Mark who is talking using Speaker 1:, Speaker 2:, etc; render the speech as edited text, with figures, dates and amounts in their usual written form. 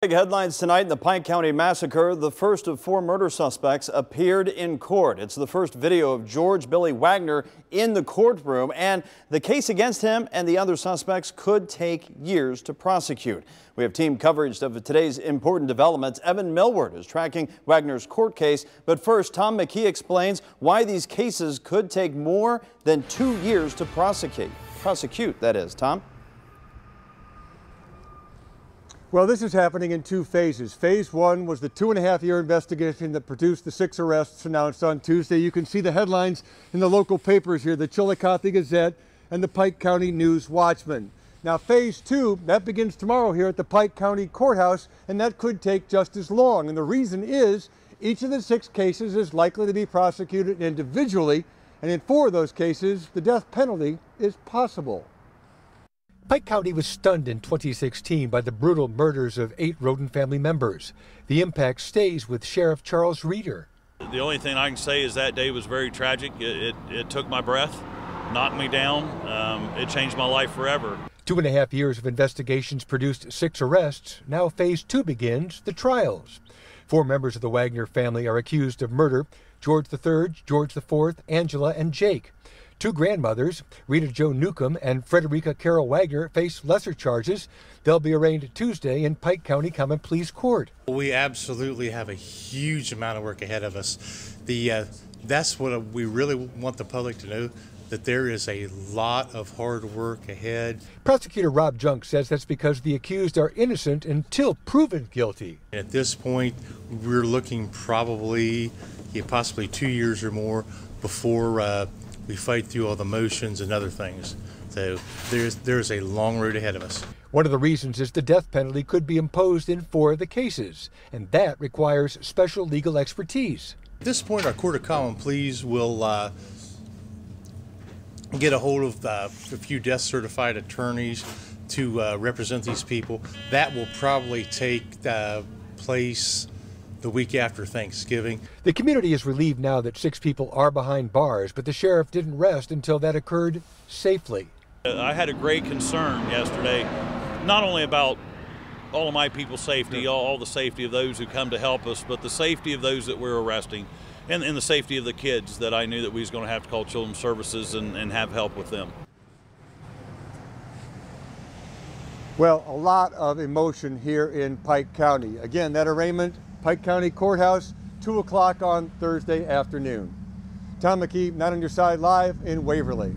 Speaker 1: Big headlines tonight in the Pike County massacre. The first of 4 murder suspects appeared in court. It's the first video of George Billy Wagner in the courtroom, and the case against him and the other suspects could take years to prosecute. We have team coverage of today's important developments. Evan Millward is tracking Wagner's court case. But first, Tom McKee explains why these cases could take more than 2 years to prosecute. That is, Tom.
Speaker 2: Well, this is happening in 2 phases. Phase 1 was the 2.5-year investigation that produced the 6 arrests announced on Tuesday. You can see the headlines in the local papers here, the Chillicothe Gazette and the Pike County News Watchman. Now, phase 2, that begins tomorrow here at the Pike County Courthouse, and that could take just as long. And the reason is each of the 6 cases is likely to be prosecuted individually, and in 4 of those cases, the death penalty is possible.
Speaker 3: Pike County was stunned in 2016 by the brutal murders of 8 Roden family members. The impact stays with Sheriff Charles Reeder.
Speaker 4: The only thing I can say is that day was very tragic. It took my breath, knocked me down. It changed my life forever.
Speaker 3: 2.5 years of investigations produced 6 arrests. Now phase 2 begins, the trials. 4 members of the Wagner family are accused of murder: George III, George IV, Angela, and Jake. 2 grandmothers, Rita Jo Newcomb and Frederica Carol Wagner, face lesser charges. They'll be arraigned Tuesday in Pike County Common Pleas Court.
Speaker 5: We absolutely have a huge amount of work ahead of us. That's what we really want the public to know, that there is a lot of hard work ahead.
Speaker 3: Prosecutor Rob Junk says that's because the accused are innocent until proven guilty.
Speaker 5: At this point, we're looking probably possibly 2 years or more before we fight through all the motions and other things. So there's a long road ahead of us.
Speaker 3: One of the reasons is the death penalty could be imposed in 4 of the cases, and that requires special legal expertise.
Speaker 5: At this point, our Court of Common Pleas will get a hold of a few death-certified attorneys to represent these people. That will probably take place the week after Thanksgiving.
Speaker 3: The community is relieved now that 6 people are behind bars, but the sheriff didn't rest until that occurred safely.
Speaker 4: I had a great concern yesterday, not only about all of my people's safety, all the safety of those who come to help us, but the safety of those that we're arresting, and the safety of the kids that I knew that we was going to have to call Children's Services and have help with them.
Speaker 2: Well, a lot of emotion here in Pike County. Again, that arraignment, Pike County Courthouse, 2 o'clock on Thursday afternoon. Tom McKee, Not on Your Side, live in Waverly.